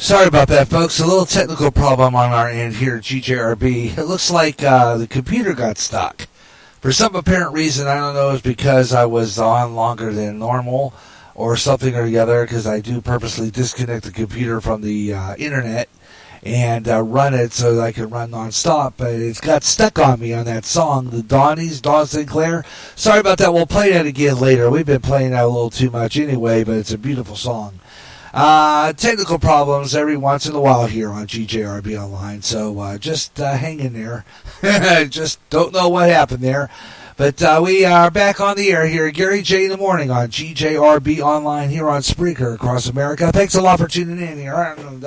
Sorry about that, folks. A little technical problem on our end here at GJRB. It looks like the computer got stuck. For some apparent reason, I don't know, it's because I was on longer than normal or something or the other, because I do purposely disconnect the computer from the internet and run it so that I can run nonstop. But it's got stuck on me on that song, the Donnies, Dawn Sinclair. Sorry about that. We'll play that again later. We've been playing that a little too much anyway, but it's a beautiful song. Technical problems every once in a while here on GJRB Online, so just hang in there. Just don't know what happened there. But we are back on the air here, Gary J. in the morning on GJRB Online here on Spreaker across America. Thanks a lot for tuning in here. And,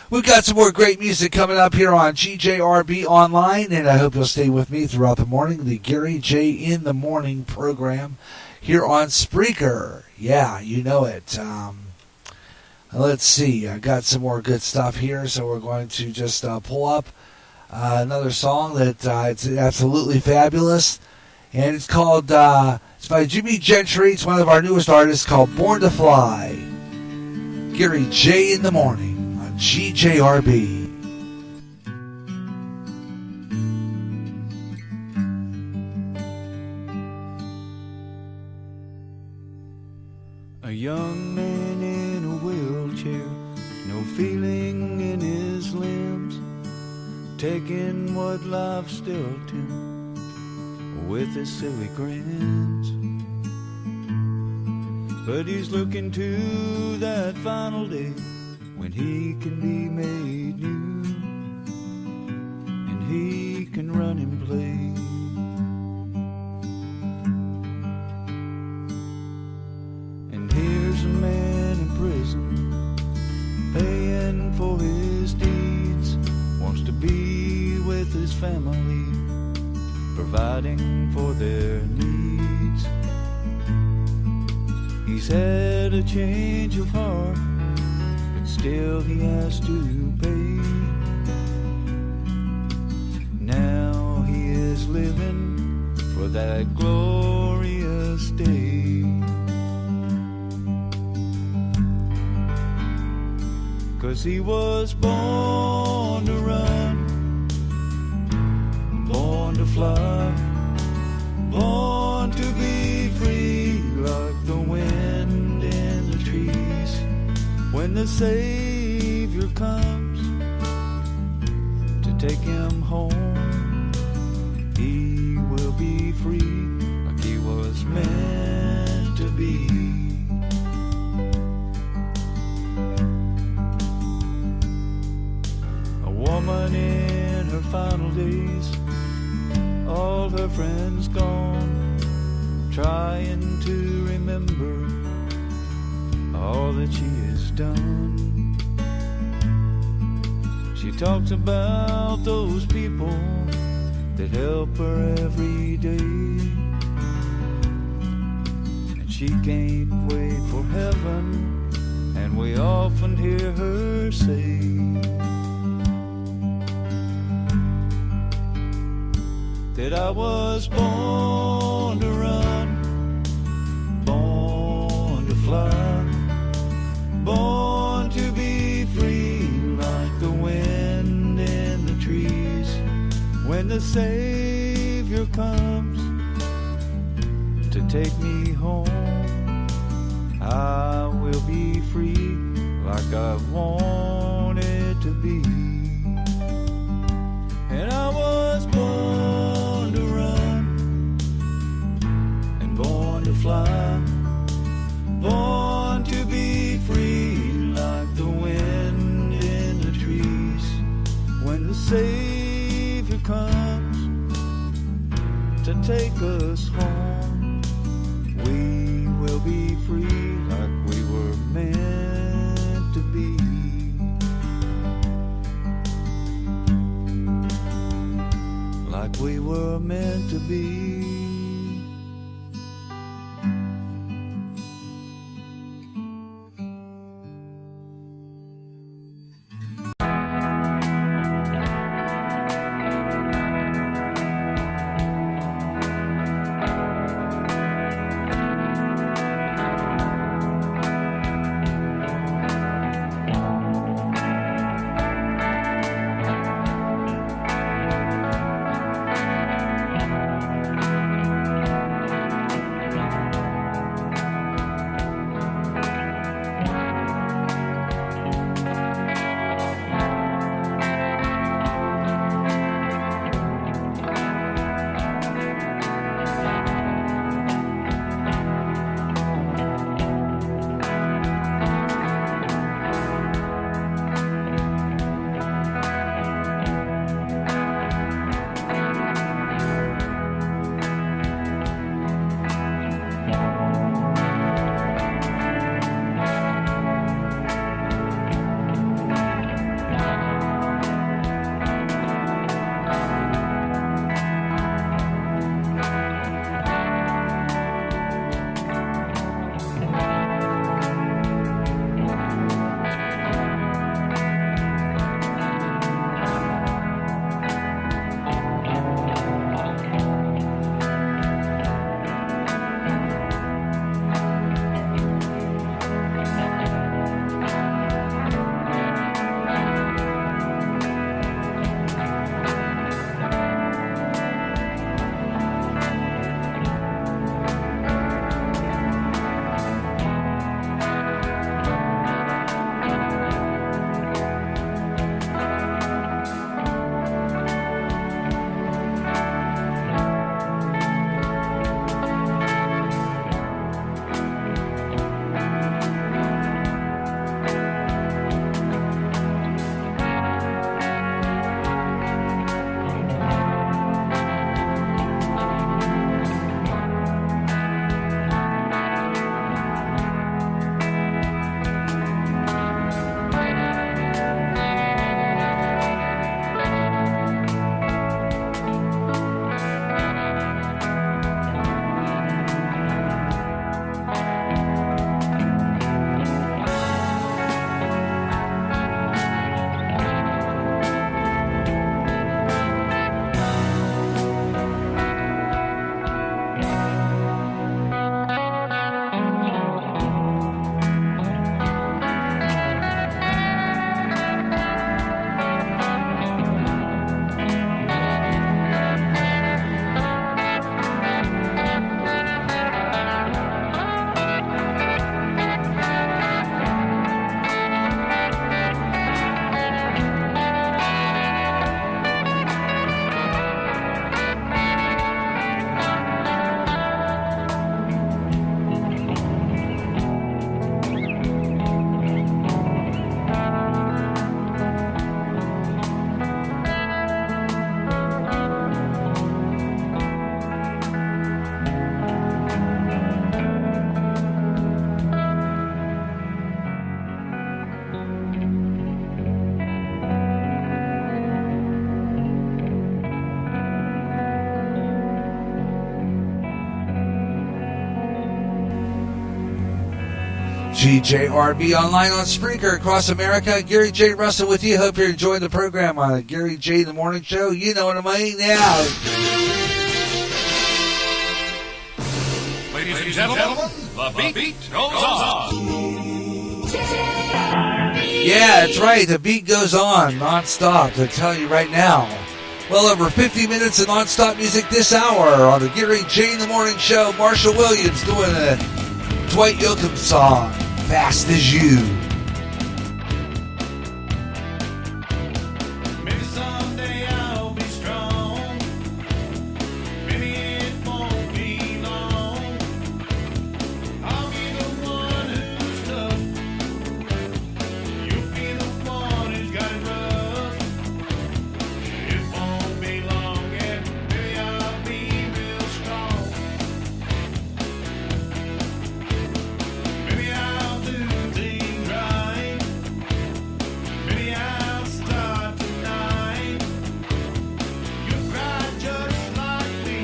we've got some more great music coming up here on GJRB Online, and I hope you'll stay with me throughout the morning. The Gary J. in the Morning program here on Spreaker. Yeah, you know it. Let's see. I got some more good stuff here, so we're going to just pull up another song that it's absolutely fabulous, and it's called. It's by Jimmy Gentry. It's one of our newest artists, called "Born to Fly." Gary J. in the morning on GJRB. A young man in a wheelchair, no feeling in his limbs, taking what life's dealt him with his silly grins. But he's looking to that final day when he can be made new and he can run and play. Here's a man in prison, paying for his deeds, wants to be with his family, providing for their needs. He's had a change of heart, but still he has to pay. Now he is living for that glorious day. 'Cause he was born to run, born to fly, born to be free like the wind in the trees. When the Savior comes to take him home, he will be free like he was meant to be. Woman in her final days, all her friends gone, trying to remember all that she has done. She talks about those people that help her every day, and she can't wait for heaven, and we often hear her say, that I was born to run, born to fly, born to be free like the wind in the trees. When the Savior comes to take me home, I will be free like I've wanted to be. And I was born to run and born to fly, born to be free like the wind in the trees. When the Savior comes to take us home, we will be free like we were meant to be. Like we were meant to be. GJRB online on Spreaker across America. Gary J. Russell with you. Hope you're enjoying the program on Gary J. The Morning Show. You know what I mean now. Ladies and gentlemen, the beat goes on. Yeah, that's right. The beat goes on non-stop. I'll tell you right now. Well, over 50 minutes of non-stop music this hour on the Gary J. The Morning Show. Marshall Williams doing a Dwight Yoakam song, Fast as You. Maybe someday I'll be strong. Maybe it won't be long. I'll be the one who's tough. You'll be the one who's got it rough. It won't be long, and maybe I'll be real strong. Maybe I'll do things right. Maybe I'll start tonight. You'll cry just like me.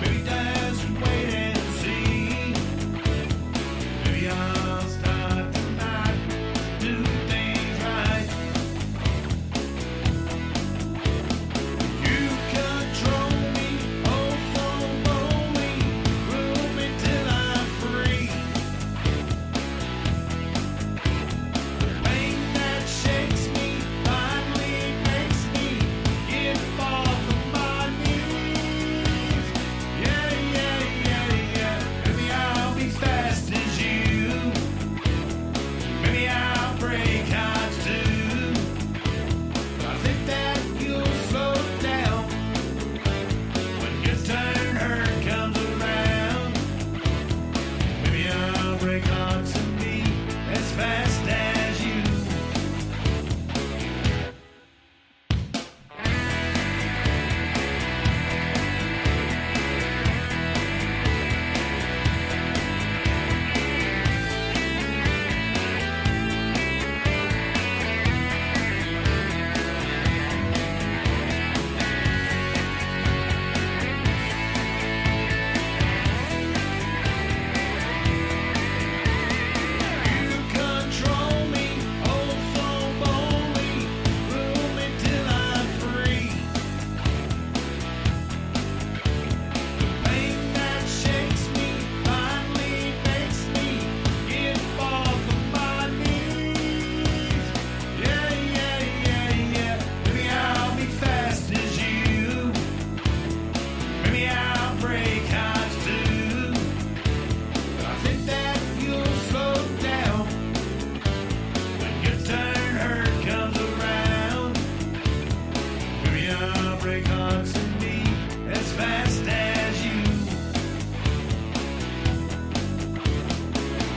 Maybe just wait and see. Maybe I'll start tonight. Do things right. You control me, oh so lonely. Rule me till I'm free. The pain that shakes me finally makes me get off of my knees. Yeah, yeah, yeah, yeah. Maybe I'll be fast as you. Maybe I'll break hearts too. But I think that you'll slow down when your turn hurt comes around. Maybe I'll break hearts and be as fast as you. You control me, oh so lonely. Rule me till I'm free. The pain that shakes me finally makes me get off of my knees. Yeah, yeah, yeah, yeah. Maybe I'll be fast as you. Maybe I'll break hearts too. But I think that you'll slow down when your turn hurt comes around. Maybe I'll break hearts and be as fast as you.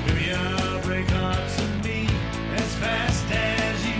Maybe I'll break hearts and be as fast as you.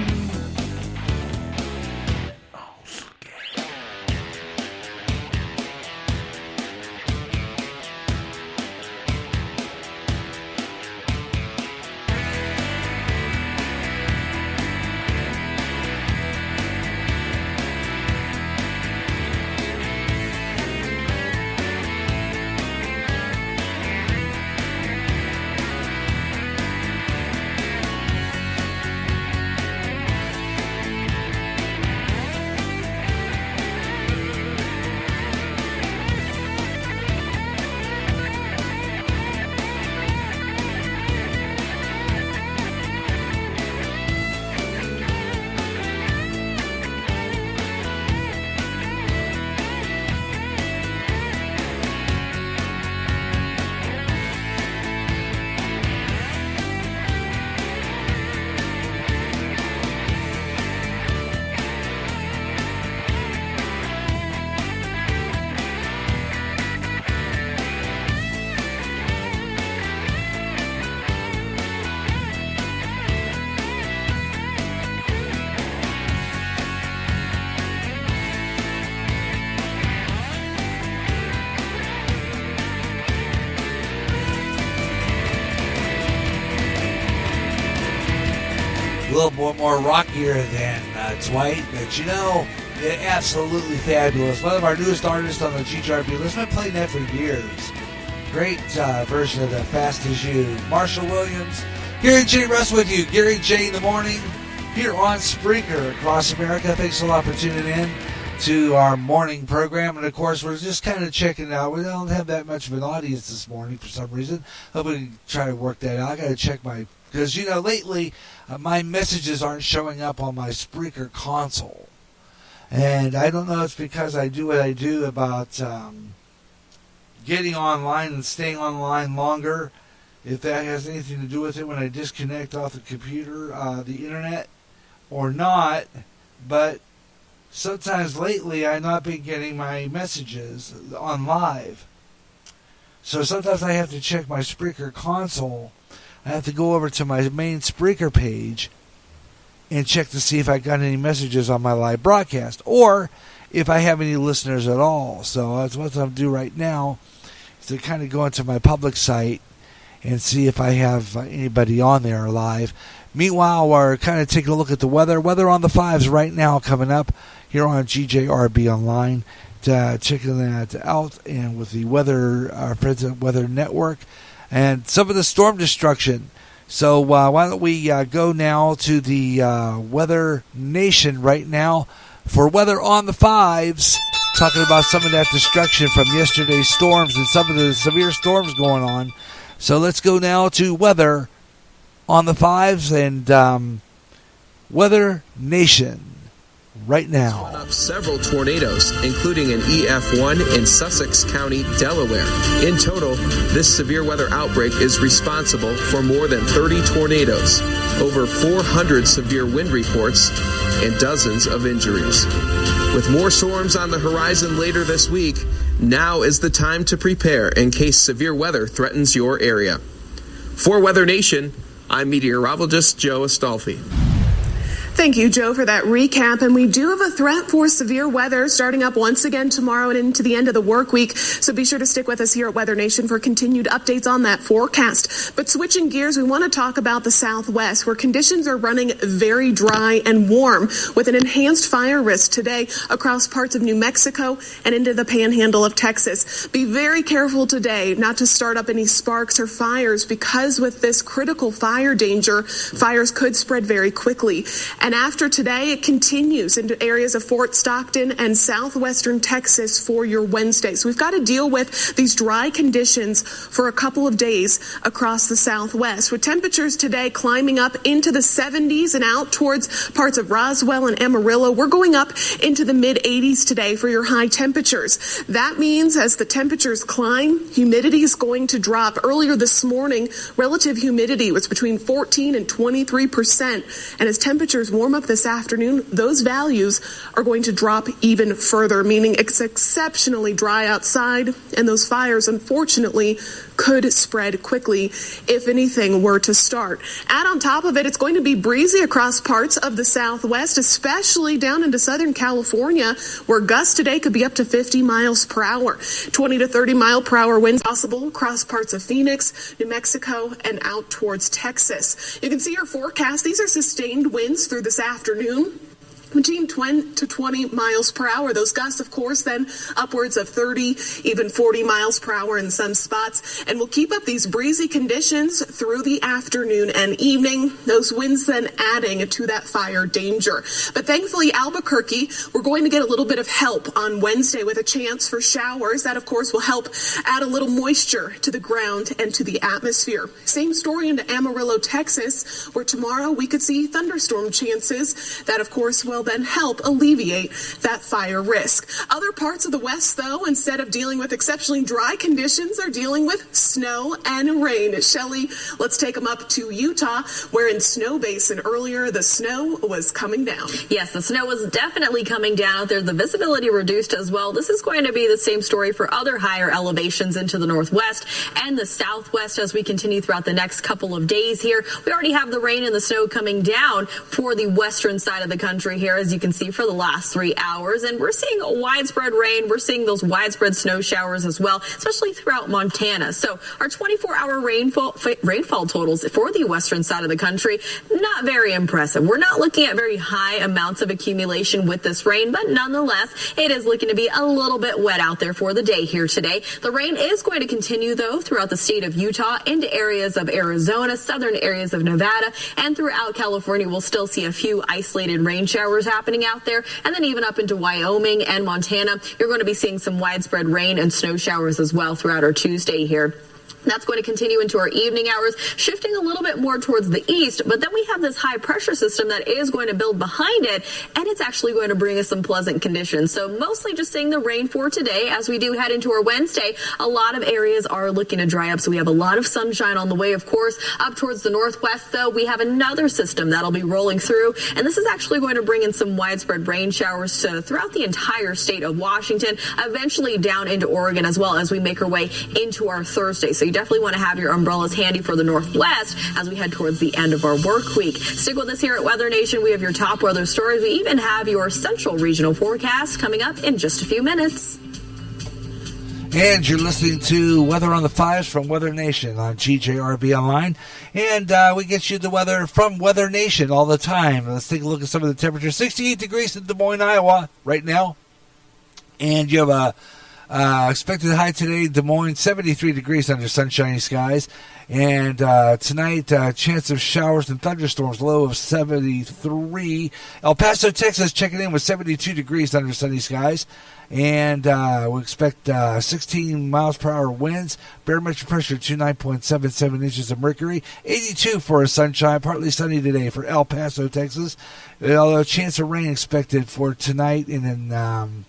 A little more rockier than Dwight, but you know, absolutely fabulous. One of our newest artists on the GJRB list. I've been playing that for years. Great version of that Fast As You. Marshall Williams, Gary J. Russ with you. Gary J. in the morning here on Spreaker across America. Thanks a lot for tuning in to our morning program. And, of course, we're just kind of checking it out. We don't have that much of an audience this morning for some reason. Hope we can try to work that out. I got to check because, lately my messages aren't showing up on my Spreaker console. And I don't know if it's because I do what I do about getting online and staying online longer, if that has anything to do with it when I disconnect off the computer, the internet, or not. But sometimes lately I've not been getting my messages on live. So sometimes I have to check my Spreaker console. I have to go over to my main Spreaker page and check to see if I got any messages on my live broadcast, or if I have any listeners at all. So that's what I'm doing right now, is to kind of go into my public site and see if I have anybody on there live. Meanwhile, we're kind of taking a look at the weather. Weather on the 5s right now coming up here on GJRB Online. Checking that out, and with the weather, President Weather Network, and some of the storm destruction. So why don't we go now to the Weather Nation right now for weather on the 5s, talking about some of that destruction from yesterday's storms and some of the severe storms going on. So let's go now to weather on the 5s and Weather Nation right now. Up several tornadoes, including an EF1 in Sussex County, Delaware. In total, this severe weather outbreak is responsible for more than 30 tornadoes, over 400 severe wind reports, and dozens of injuries. With more storms on the horizon later this week, now is the time to prepare in case severe weather threatens your area. For Weather Nation, I'm meteorologist Joe Astolfi. Thank you, Joe, for that recap. And we do have a threat for severe weather starting up once again tomorrow and into the end of the work week. So be sure to stick with us here at Weather Nation for continued updates on that forecast. But switching gears, we want to talk about the Southwest, where conditions are running very dry and warm, with an enhanced fire risk today across parts of New Mexico and into the panhandle of Texas. Be very careful today not to start up any sparks or fires, because with this critical fire danger, fires could spread very quickly. And after today, it continues into areas of Fort Stockton and southwestern Texas for your Wednesday. So we've got to deal with these dry conditions for a couple of days across the Southwest, with temperatures today climbing up into the 70s and out towards parts of Roswell and Amarillo. We're going up into the mid-80s today for your high temperatures. That means as the temperatures climb, humidity is going to drop. Earlier this morning, relative humidity was between 14 and 23%. And as temperatures warm up this afternoon, those values are going to drop even further, meaning it's exceptionally dry outside, and those fires, unfortunately, could spread quickly if anything were to start. Add on top of it, it's going to be breezy across parts of the Southwest, especially down into Southern California, where gusts today could be up to 50 miles per hour. 20 to 30 mile per hour winds possible across parts of Phoenix, New Mexico, and out towards Texas. You can see our forecast. These are sustained winds through this afternoon, between 20 to 20 miles per hour. Those gusts, of course, then upwards of 30, even 40 miles per hour in some spots. And we'll keep up these breezy conditions through the afternoon and evening. Those winds then adding to that fire danger. But thankfully, Albuquerque, we're going to get a little bit of help on Wednesday with a chance for showers. That, of course, will help add a little moisture to the ground and to the atmosphere. Same story into Amarillo, Texas, where tomorrow we could see thunderstorm chances. That, of course, will then help alleviate that fire risk. Other parts of the West, though, instead of dealing with exceptionally dry conditions, are dealing with snow and rain. Shelley, let's take them up to Utah, where in Snow Basin earlier, the snow was coming down. Yes, the snow was definitely coming down out there. The visibility reduced as well. This is going to be the same story for other higher elevations into the Northwest and the Southwest as we continue throughout the next couple of days here. We already have the rain and the snow coming down for the western side of the country here. here, as you can see, for the last 3 hours. And we're seeing widespread rain. We're seeing those widespread snow showers as well, especially throughout Montana. So our 24-hour rainfall totals for the western side of the country, not very impressive. We're not looking at very high amounts of accumulation with this rain, but nonetheless, it is looking to be a little bit wet out there for the day here today. The rain is going to continue, though, throughout the state of Utah into areas of Arizona, southern areas of Nevada, and throughout California. We'll still see a few isolated rain showers happening out there, and then even up into Wyoming and Montana, you're going to be seeing some widespread rain and snow showers as well throughout our Tuesday here. That's going to continue into our evening hours, shifting a little bit more towards the east. But then we have this high pressure system that is going to build behind it, and it's actually going to bring us some pleasant conditions. So mostly just seeing the rain for today. As we do head into our Wednesday, a lot of areas are looking to dry up. So we have a lot of sunshine on the way, of course. Up towards the northwest, though, we have another system that'll be rolling through. And this is actually going to bring in some widespread rain showers throughout the entire state of Washington, eventually down into Oregon as well as we make our way into our Thursday. So you definitely want to have your umbrellas handy for the Northwest as we head towards the end of our work week. Stick with us here at Weather Nation. We have your top weather stories. We even have your central regional forecast coming up in just a few minutes. And you're listening to Weather on the Fives from Weather Nation on GJRB Online. And we get you the weather from Weather Nation all the time. Let's take a look at some of the temperatures. 68 degrees in Des Moines, Iowa right now. And you have a expected high today, Des Moines, 73 degrees under sunshiny skies. And tonight, chance of showers and thunderstorms, low of 73. El Paso, Texas, checking in with 72 degrees under sunny skies. And we expect 16 miles per hour winds, barometric pressure 29.77 inches of mercury, 82 for a sunshine, partly sunny today for El Paso, Texas. Although chance of rain expected for tonight, and then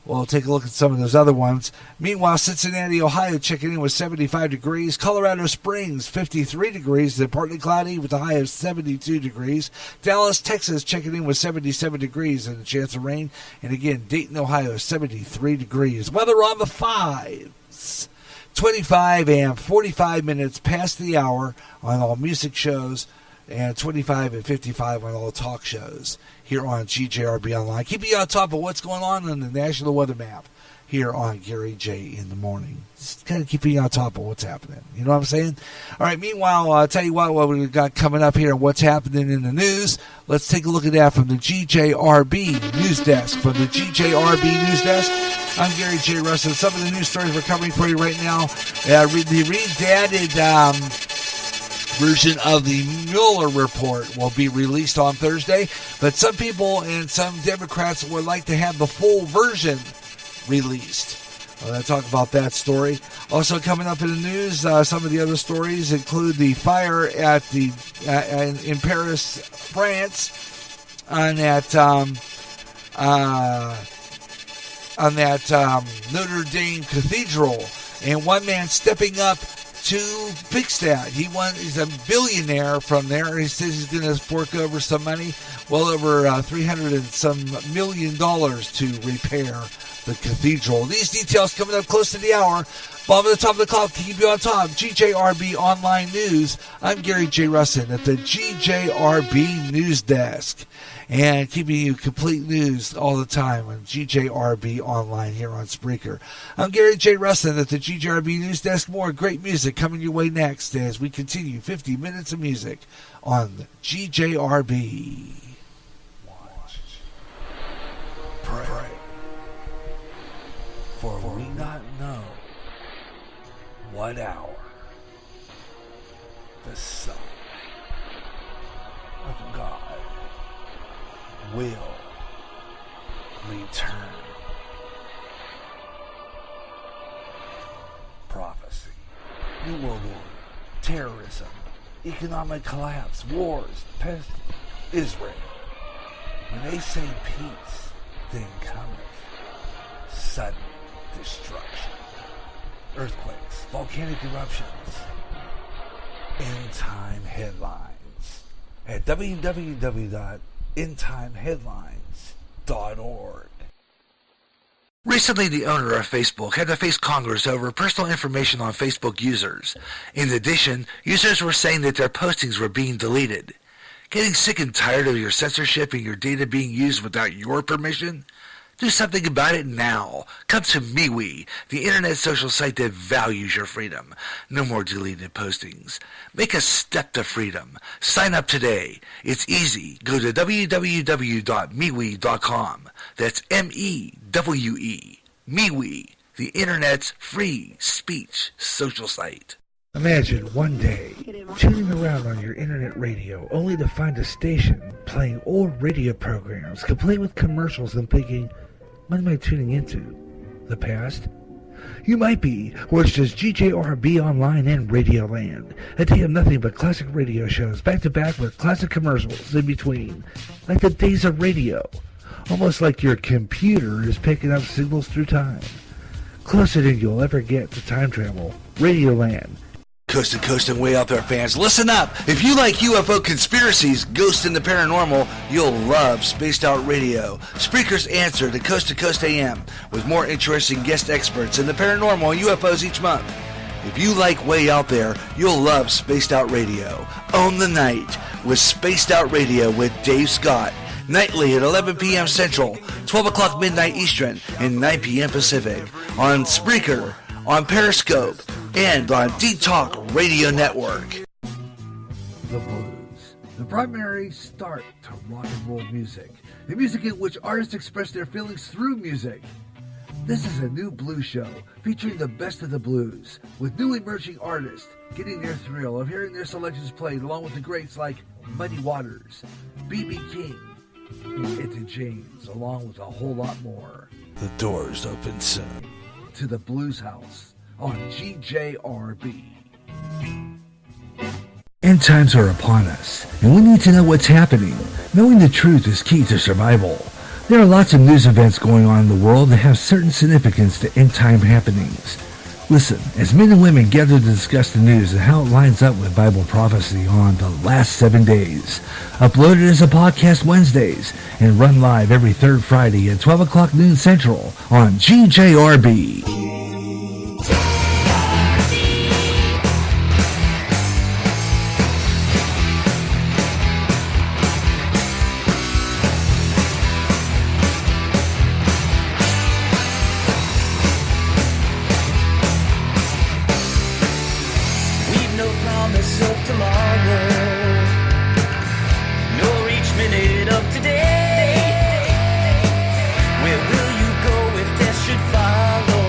we'll take a look at some of those other ones. Meanwhile, Cincinnati, Ohio, checking in with 75 degrees. Colorado Springs, 53 degrees. Then partly cloudy with a high of 72 degrees. Dallas, Texas, checking in with 77 degrees and a chance of rain. And again, Dayton, Ohio, 73 degrees. Weather on the fives. 25 and 45 minutes past the hour on all music shows, and 25 and 55 on all talk shows here on GJRB Online. Keeping you on top of what's going on the National Weather Map here on Gary J. in the morning. Just kind of keeping you on top of what's happening. You know what I'm saying? All right, meanwhile, I'll tell you what we've got coming up here and what's happening in the news. Let's take a look at that from the GJRB News Desk. From the GJRB News Desk, I'm Gary J. Russell. Some of the news stories we're covering for you right now. The redacted version of the Mueller report will be released on Thursday, but some people and some Democrats would like to have the full version released. I'll talk about that story. Also coming up in the news, some of the other stories include the fire at the in Paris, France, on that Notre Dame Cathedral, and one man stepping up to fix that. He's a billionaire from there. He says he's going to fork over some money, well over $300 and some $1 million to repair the cathedral. These details coming up close to the hour. Bob at the top of the clock to keep you on top. GJRB Online News. I'm Gary J. Russin at the GJRB News Desk, and keeping you complete news all the time on GJRB Online here on Spreaker. I'm Gary J. Russin at the GJRB News Desk. More great music coming your way next as we continue 50 minutes of music on GJRB. Watch. Pray. For we not know what hour the Son of God will return. Prophecy, New World Order, terrorism, economic collapse, wars, pest, Israel. When they say peace, then cometh sudden destruction, earthquakes, volcanic eruptions, end-time headlines at www.endtimeheadlines.org. Recently, the owner of Facebook had to face Congress over personal information on Facebook users. In addition, users were saying that their postings were being deleted. Getting sick and tired of your censorship and your data being used without your permission? Do something about it now. Come to MeWe, the internet social site that values your freedom. No more deleted postings. Make a step to freedom. Sign up today. It's easy. Go to www.MeWe.com. That's M-E-W-E. MeWe, the internet's free speech social site. Imagine one day tuning around on your internet radio only to find a station playing old radio programs complete with commercials and thinking, what am I tuning into? The past? You might be, or it's just GJRB Online and Radioland. A day of nothing but classic radio shows back to back with classic commercials in between. Like the days of radio. Almost like your computer is picking up signals through time. Closer than you'll ever get to time travel. Radioland. Coast to coast and way out there, fans. Listen up. If you like UFO conspiracies, ghosts, and the paranormal, you'll love Spaced Out Radio. Spreaker's answer to Coast AM with more interesting guest experts in the paranormal and UFOs each month. If you like Way Out There, you'll love Spaced Out Radio. Own the night with Spaced Out Radio with Dave Scott. Nightly at 11 p.m. Central, 12 o'clock midnight Eastern, and 9 p.m. Pacific. On Spreaker, on Periscope, and on D-Talk Radio Network. The blues, the primary start to rock and roll music, the music in which artists express their feelings through music. This is a new blues show featuring the best of the blues, with new emerging artists getting their thrill of hearing their selections played along with the greats like Muddy Waters, B.B. King, and Etta James, along with a whole lot more. The doors open soon. To the Blues House on GJRB. End times are upon us, and we need to know what's happening. Knowing the truth is key to survival. There are lots of news events going on in the world that have certain significance to end time happenings. Listen, as men and women gather to discuss the news and how it lines up with Bible prophecy on the last 7 days. Uploaded as a podcast Wednesdays and run live every third Friday at 12 o'clock noon Central on GJRB. Where will you go if death should follow?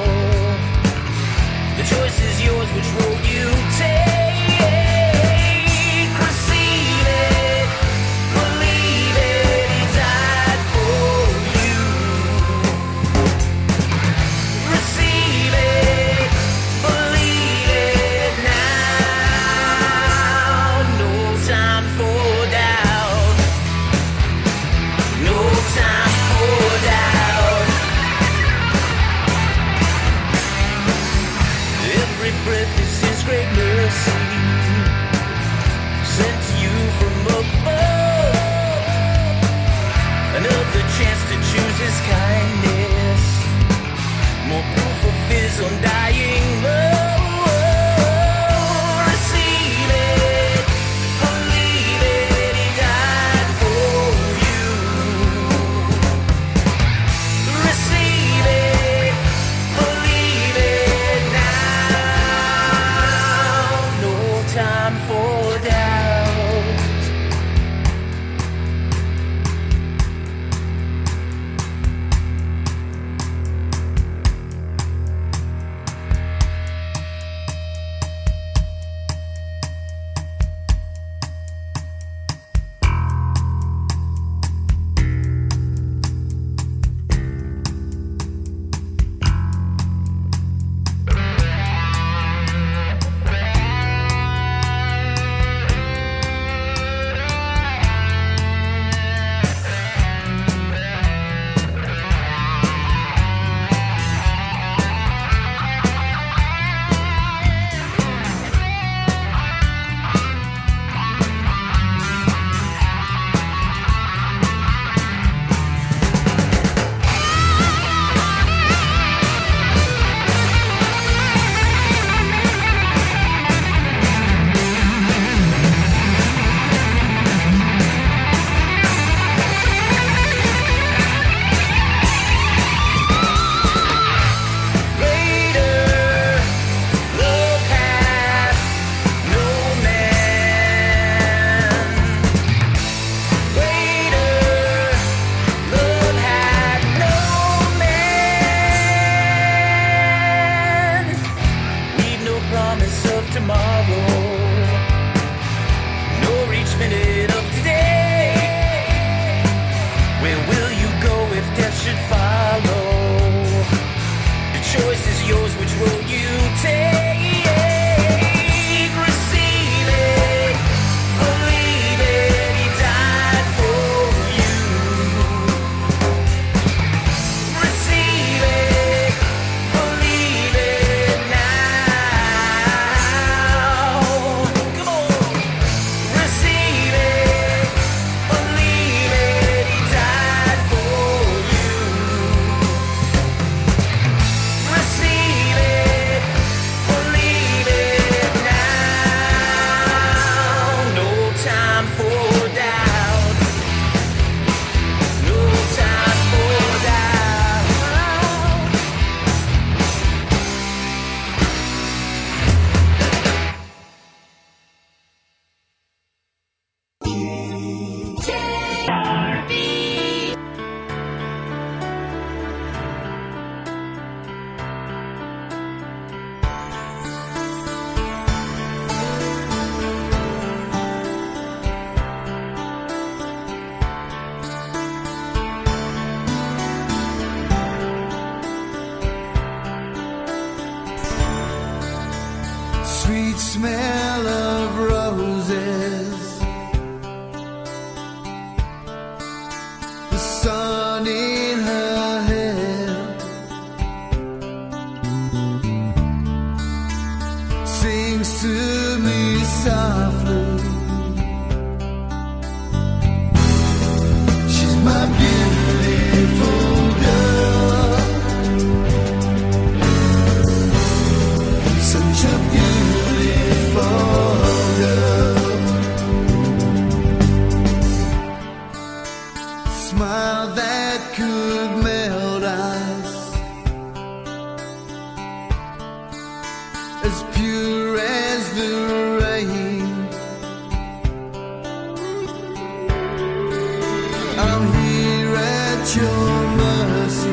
I'm here at your mercy.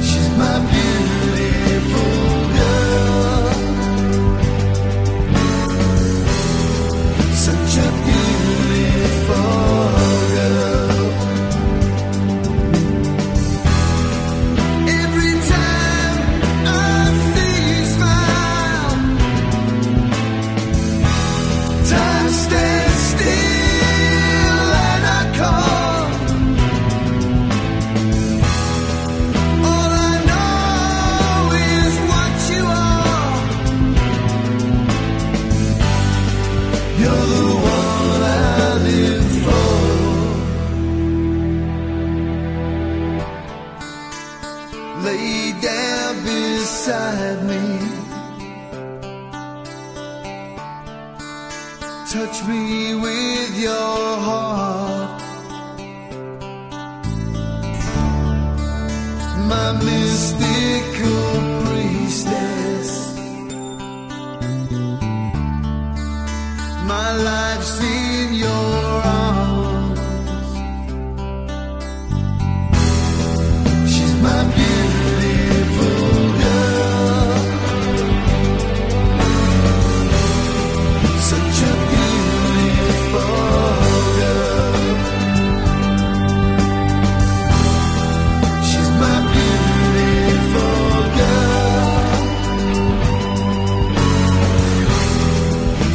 She's my beautiful girl, such a beautiful girl. Every time I see you smile, time stands still and I call. All I know is what you are. You're the one I live for. Lay down beside me, touch me with your heart, my mystical priestess. My life's in your arms. She's my beautiful girl, such a beautiful girl. She's my beautiful girl,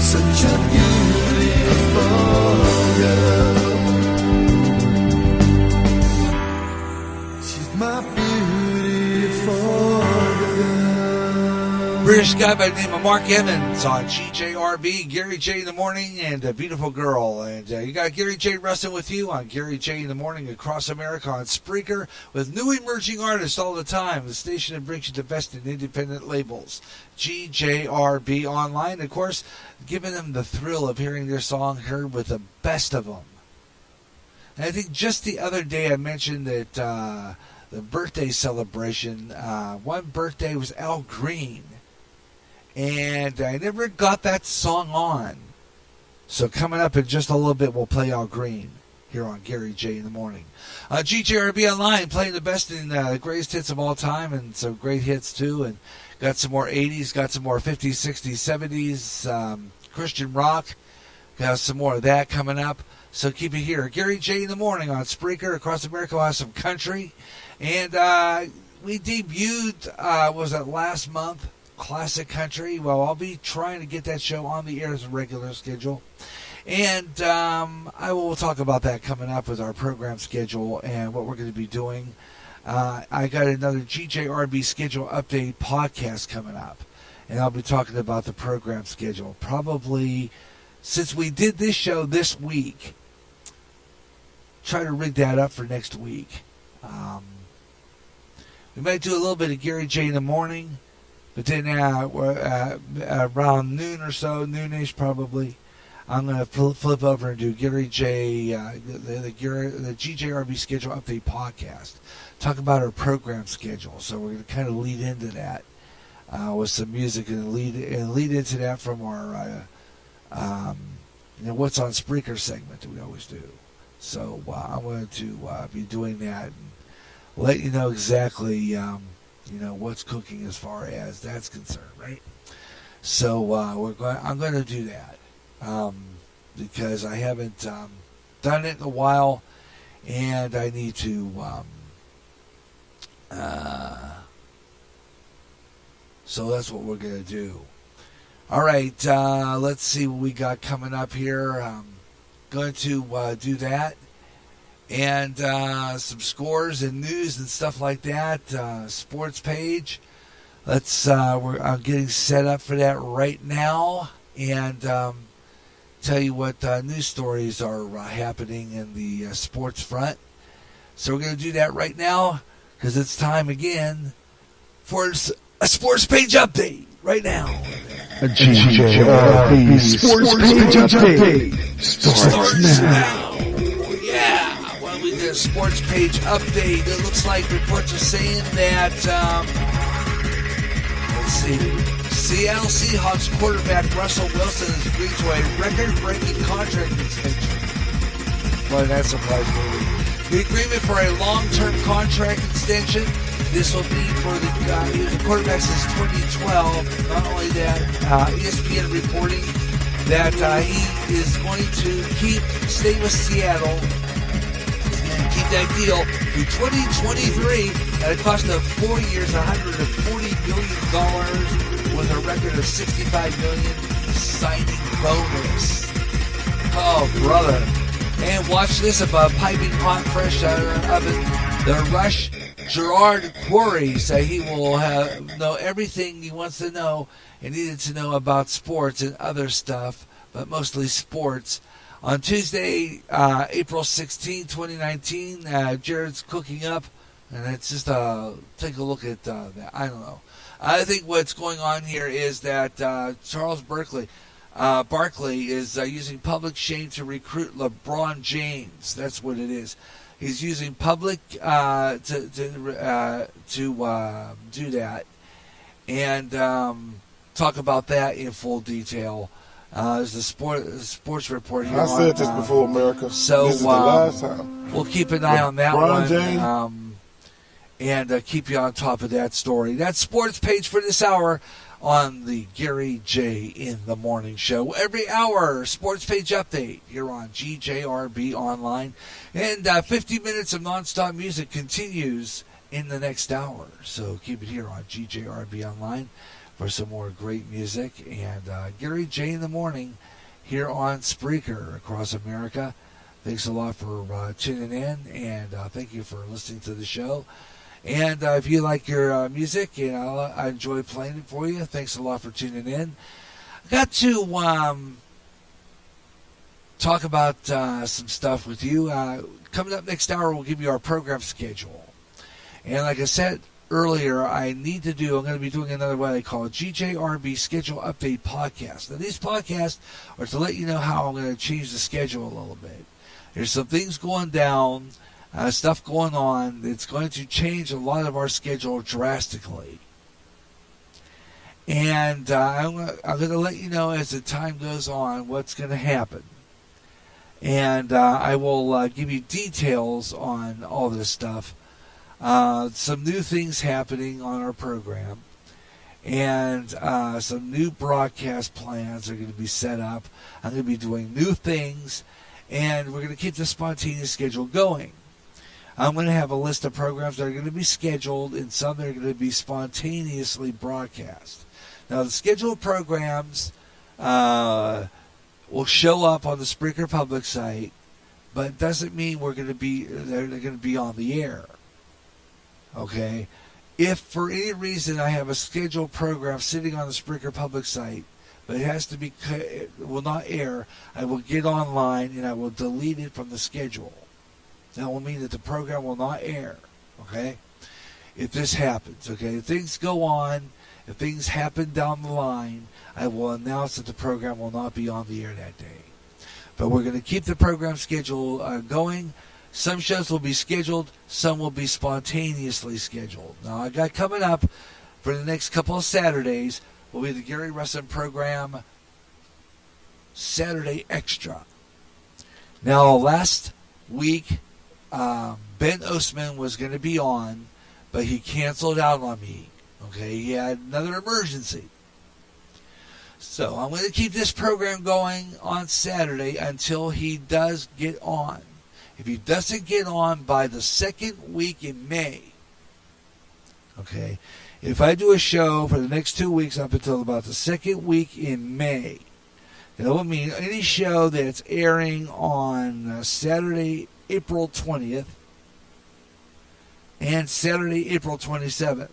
such a beautiful girl. She's my beautiful girl. British guy by the name of Mark Evans on GJRB, Gary J in the morning, and a beautiful girl. And you got Gary J Rustin with you on Gary J in the morning across America on Spreaker with new emerging artists all the time. The station that brings you the best in independent labels. GJRB online, of course, giving them the thrill of hearing their song heard with the best of them. And I think just the other day I mentioned that the birthday celebration, one birthday was Al Green. And I never got that song on. So coming up in just a little bit, we'll play Al Green here on Gary J in the morning. GJRB Online, playing the best in the greatest hits of all time, and some great hits too. And got some more 80s, got some more 50s, 60s, 70s, Christian rock. Got some more of that coming up. So keep it here. Gary J in the morning on Spreaker. Across America, we'll have some country. And we debuted, was that last month? Classic Country. Well, I'll be trying to get that show on the air as a regular schedule. And I will talk about that coming up with our program schedule and what we're going to be doing. I got another GJRB schedule update podcast coming up. And I'll be talking about the program schedule. Probably, since we did this show this week, try to rig that up for next week. We might do a little bit of Gary J in the morning. But then around noon or so, noonish probably, I'm going to flip over and do Gary J, the GJRB schedule update podcast. Talk about our program schedule. So we're going to kind of lead into that with some music and lead into that from our what's on Spreaker segment that we always do. So I'm going to be doing that and let you know exactly. What's cooking as far as that's concerned, right? So I'm going to do that because I haven't done it in a while, and I need to. So that's what we're going to do. All right, let's see what we got coming up here. Going to do that. And some scores and news and stuff like that. Sports page. I'm getting set up for that right now, and tell you what news stories are happening in the sports front. So we're going to do that right now because it's time again for a sports page update right now. A GJRB sports page update starts now. Yeah. We did a sports page update. It looks like reports are saying that, let's see, Seattle Seahawks quarterback Russell Wilson has agreed to a record-breaking contract extension. Boy, that surprised me. The agreement for a long-term contract extension. This will be for the he was a quarterback since 2012. Not only that, ESPN reporting that he is going to stay with Seattle and keep that deal through 2023 at a cost of 4 years, $140 million, with a record of $65 million signing bonus. Oh, brother. And watch this about piping hot, fresh out of the oven. The Rush Gerard Quarry said he will know everything he wants to know and needed to know about sports and other stuff, but mostly sports. On Tuesday, April 16, 2019, Jared's cooking up, and it's just take a look at that. I don't know. I think what's going on here is that Charles Barkley is using public shame to recruit LeBron James. That's what it is. He's using public to do that, and talk about that in full detail. There's the sports report here. I said this before, America. So this is the last time. We'll keep an eye on that LeBron one. James. And keep you on top of that story. That's sports page for this hour on the Gary J. in the Morning Show. Every hour, sports page update here on GJRB Online. And 50 minutes of nonstop music continues in the next hour. So keep it here on GJRB Online for some more great music. And Gary J. in the Morning here on Spreaker across America. Thanks a lot for tuning in, and thank you for listening to the show. And if you like your music, I enjoy playing it for you. Thanks a lot for tuning in. I got to talk about some stuff with you. Coming up next hour, we'll give you our program schedule. And like I said earlier, I'm going to be doing another what I call a GJRB Schedule Update Podcast. Now, these podcasts are to let you know how I'm going to change the schedule a little bit. There's some things going down. Stuff going on that's going to change a lot of our schedule drastically. And I'm going to let you know as the time goes on what's going to happen. And I will give you details on all this stuff. Some new things happening on our program. And some new broadcast plans are going to be set up. I'm going to be doing new things. And we're going to keep the spontaneous schedule going. I'm going to have a list of programs that are going to be scheduled and some that are going to be spontaneously broadcast. Now, the scheduled programs will show up on the Spreaker Public site, but it doesn't mean they're going to be on the air. Okay? If for any reason I have a scheduled program sitting on the Spreaker Public site, but it will not air, I will get online and I will delete it from the schedule. That will mean that the program will not air, okay? If this happens, okay? If things go on, if things happen down the line, I will announce that the program will not be on the air that day. But we're going to keep the program schedule going. Some shows will be scheduled, some will be spontaneously scheduled. Now, I got coming up for the next couple of Saturdays will be the Gary Wrestling program Saturday Extra. Now, last week, Ben Osman was going to be on, but he canceled out on me. Okay, he had another emergency. So I'm going to keep this program going on Saturday until he does get on. If he doesn't get on by the second week in May, okay, if I do a show for the next 2 weeks up until about the second week in May, that will mean any show that's airing on Saturday, April 20th, and Saturday, April 27th.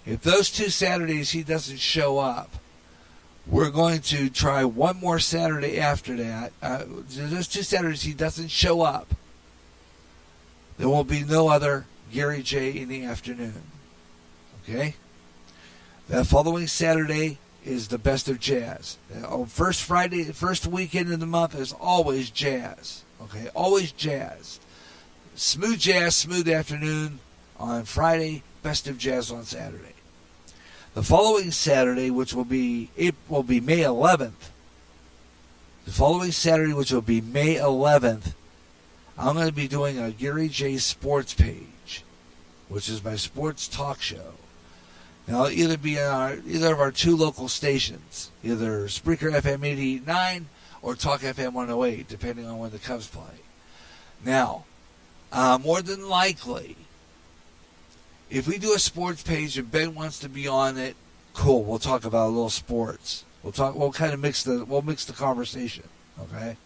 If those 2 Saturdays he doesn't show up, we're going to try one more Saturday after that. Those 2 Saturdays he doesn't show up, there will be no other Gary J in the afternoon. Okay? The following Saturday is the best of jazz. First weekend of the month is always jazz. Okay, always jazz. Smooth jazz, smooth afternoon on Friday, best of jazz on Saturday. The following Saturday, which will be May 11th, I'm going to be doing a Gary J Sports page, which is my sports talk show. Now, it'll either be on either of our two local stations, either Spreaker FM 88.9 or Talk FM 108, depending on when the Cubs play. Now, more than likely, if we do a sports page and Ben wants to be on it, cool. We'll talk about a little sports. We'll kind of mix the conversation. Okay,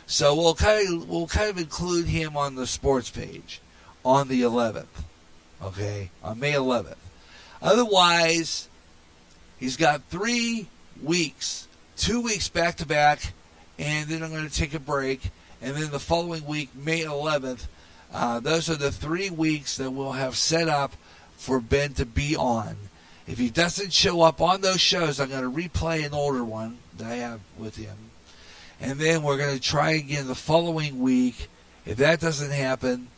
so we'll kind of include him on the sports page on the 11th. Okay, on May 11th. Otherwise, he's got 3 weeks, 2 weeks back to back, and then I'm going to take a break. And then the following week, May 11th, those are the 3 weeks that we'll have set up for Ben to be on. If he doesn't show up on those shows, I'm going to replay an older one that I have with him. And then we're going to try again the following week. If that doesn't happen,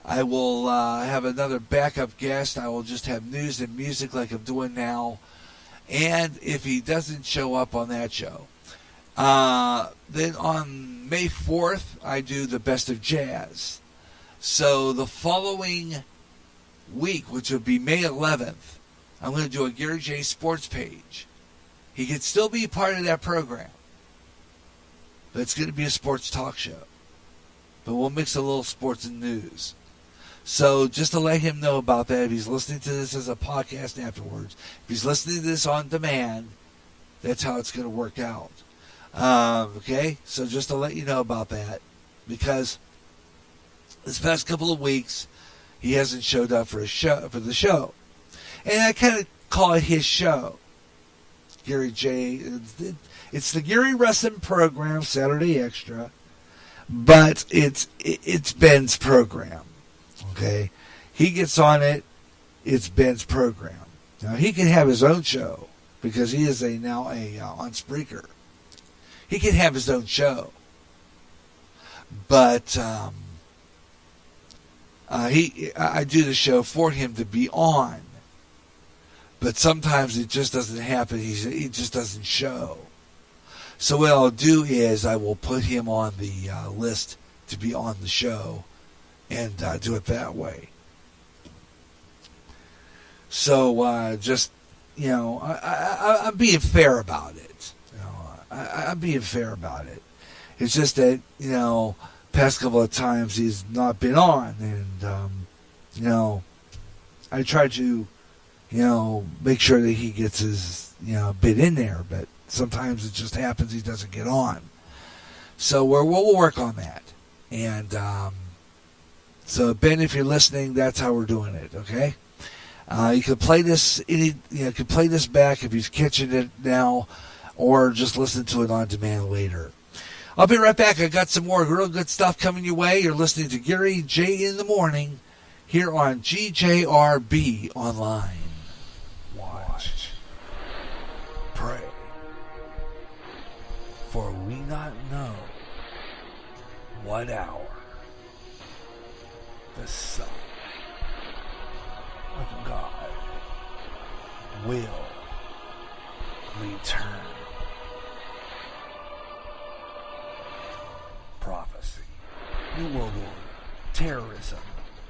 I will have another backup guest. I will just have news and music like I'm doing now. And if he doesn't show up on that show, then on May 4th, I do the Best of Jazz. So the following week, which would be May 11th, I'm going to do a Gary J Sports page. He can still be part of that program, but it's going to be a sports talk show. But we'll mix a little sports and news. So just to let him know about that, if he's listening to this as a podcast afterwards, if he's listening to this on demand, that's how it's going to work out. Okay? So just to let you know about that, because this past couple of weeks, he hasn't showed up for the show. And I kind of call it his show. Gary J. It's the Gary Wrestling Program, Saturday Extra, but it's Ben's program. Okay? He gets on it, it's Ben's program. Now, he can have his own show, because he is now on Spreaker. He can have his own show. But I do the show for him to be on. But sometimes it just doesn't happen. He just doesn't show. So what I'll do is I will put him on the list to be on the show and do it that way. So I'm being fair about it. I'm being fair about it. It's just that, past couple of times he's not been on. And, I try to, make sure that he gets his, bit in there. But sometimes it just happens he doesn't get on. So we'll work on that. And so, Ben, if you're listening, that's how we're doing it, okay? You can play this back if you're catching it now, or just listen to it on demand later. I'll be right back. I got some more real good stuff coming your way. You're listening to Gary J in the Morning here on GJRB Online. Watch. Pray. For we not know what hour the Son of God will return. Prophecy, New World Order, terrorism,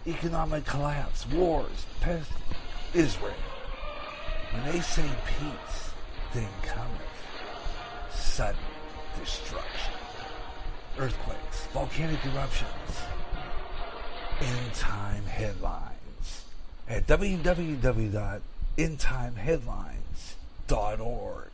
economic collapse, wars, pest, Israel. When they say peace, then cometh sudden destruction, earthquakes, volcanic eruptions, end-time headlines at www.endtimeheadlines.org.